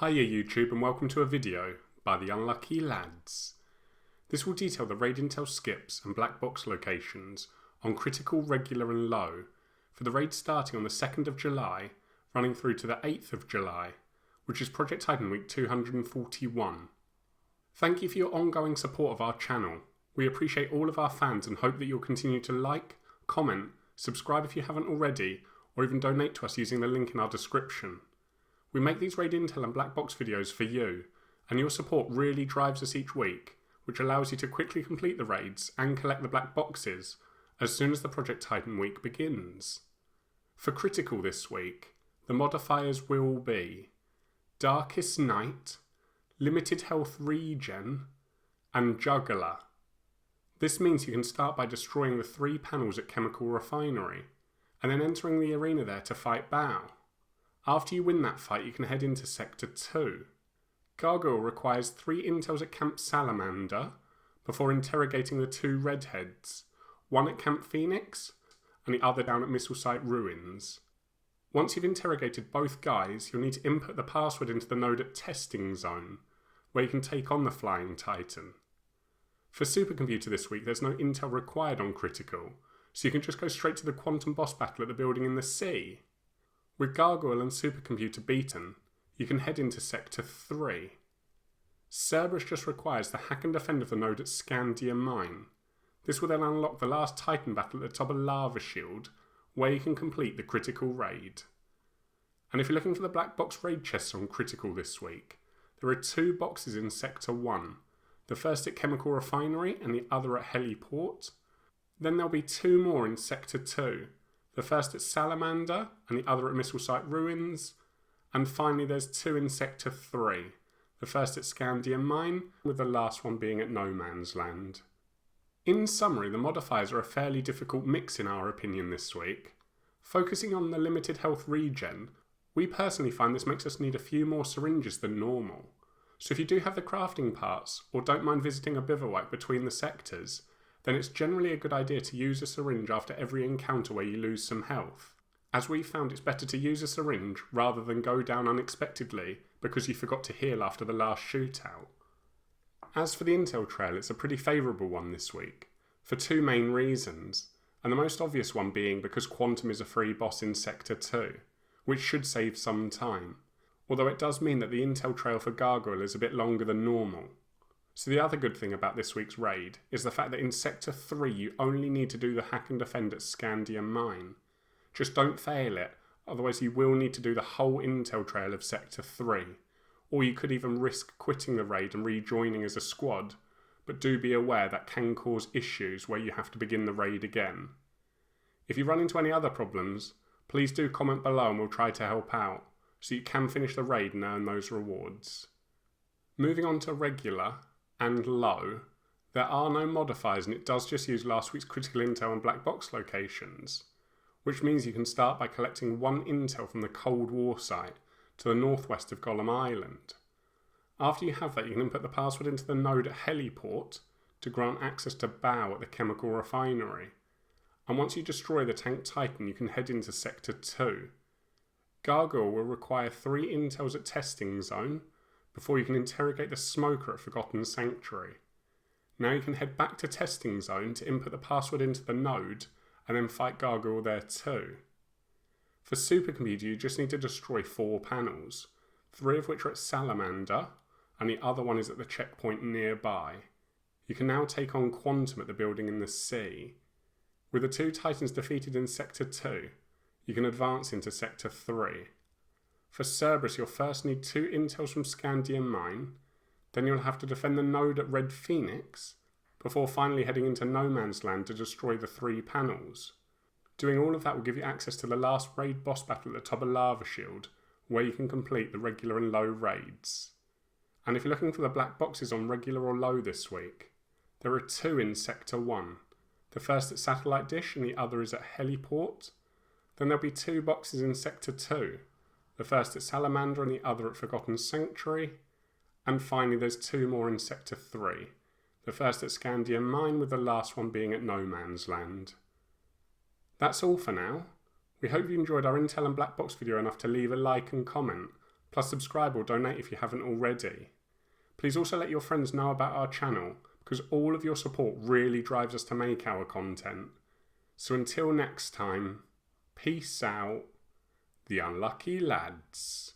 Hiya YouTube and welcome to a video by the Unlucky Lads. This will detail the raid intel skips and black box locations on critical, regular and low for the raid starting on the 2nd of July running through to the 8th of July, which is Project Titan Week 241. Thank you for your ongoing support of our channel. We appreciate all of our fans and hope that you'll continue to like, comment, subscribe if you haven't already, or even donate to us using the link in our description. We make these raid intel and black box videos for you, and your support really drives us each week, which allows you to quickly complete the raids and collect the black boxes as soon as the Project Titan week begins. For critical this week, the modifiers will be Darkest Night, Limited Health Regen, and Juggler. This means you can start by destroying the 3 panels at Chemical Refinery, and then entering the arena there to fight Baal. After you win that fight, you can head into Sector 2. Gargoyle requires 3 intels at Camp Salamander before interrogating the 2 redheads, one at Camp Phoenix and the other down at Missile Site Ruins. Once you've interrogated both guys, you'll need to input the password into the node at Testing Zone, where you can take on the Flying Titan. For Supercomputer this week, there's no intel required on critical, so you can just go straight to the Quantum Boss battle at the building in the sea. With Gargoyle and Supercomputer beaten, you can head into Sector 3. Cerberus just requires the hack and defend of the node at Scandium mine. This will then unlock the last Titan battle at the top of Lava Shield, where you can complete the critical raid. And if you're looking for the black box raid chests on critical this week, there are 2 boxes in Sector 1, the first at Chemical Refinery and the other at Heliport. Then there'll be 2 more in Sector 2, the first at Salamander and the other at Missile Site Ruins, and finally there's 2 in Sector 3, the first at Scandium mine, with the last one being at No Man's Land. In summary, the modifiers are a fairly difficult mix in our opinion this week. Focusing on the limited health regen, we personally find this makes us need a few more syringes than normal. So if you do have the crafting parts, or don't mind visiting a bivouac between the sectors, then it's generally a good idea to use a syringe after every encounter where you lose some health, as we found it's better to use a syringe rather than go down unexpectedly because you forgot to heal after the last shootout. As for the intel trail, it's a pretty favourable one this week, for 2 main reasons, and the most obvious one being because Quantum is a free boss in Sector 2, which should save some time, although it does mean that the intel trail for Gargoyle is a bit longer than normal. So the other good thing about this week's raid is the fact that in Sector 3 you only need to do the hack and defend at Scandium mine. Just don't fail it, otherwise you will need to do the whole intel trail of Sector 3, or you could even risk quitting the raid and rejoining as a squad, but do be aware that can cause issues where you have to begin the raid again. If you run into any other problems, please do comment below and we'll try to help out, so you can finish the raid and earn those rewards. Moving on to regular and low, there are no modifiers and it does just use last week's critical intel and black box locations, which means you can start by collecting 1 intel from the Cold War site to the northwest of Golem Island. After you have that, you can input the password into the node at Heliport to grant access to Baal at the Chemical Refinery, and once you destroy the Tank Titan you can head into Sector 2. Gargoyle will require 3 intels at Testing Zone before you can interrogate the smoker at Forgotten Sanctuary. Now you can head back to Testing Zone to input the password into the node and then fight Gargoyle there too. For Supercomputer you just need to destroy 4 panels, 3 of which are at Salamander and the other one is at the checkpoint nearby. You can now take on Quantum at the building in the sea. With the 2 Titans defeated in Sector 2, you can advance into Sector 3. For Cerberus, you'll first need 2 intels from Scandium mine, then you'll have to defend the node at Red Phoenix, before finally heading into No Man's Land to destroy the 3 panels. Doing all of that will give you access to the last raid boss battle at the top of Lava Shield, where you can complete the regular and low raids. And if you're looking for the black boxes on regular or low this week, there are 2 in Sector 1, the first at Satellite Dish and the other is at Heliport. Then there'll be 2 boxes in Sector 2, the first at Salamander and the other at Forgotten Sanctuary, and finally there's 2 more in Sector 3, the first at Scandium mine with the last one being at No Man's Land. That's all for now. We hope you enjoyed our intel and black box video enough to leave a like and comment. Plus subscribe or donate if you haven't already. Please also let your friends know about our channel, because all of your support really drives us to make our content. So until next time, peace out, the unlucky lads.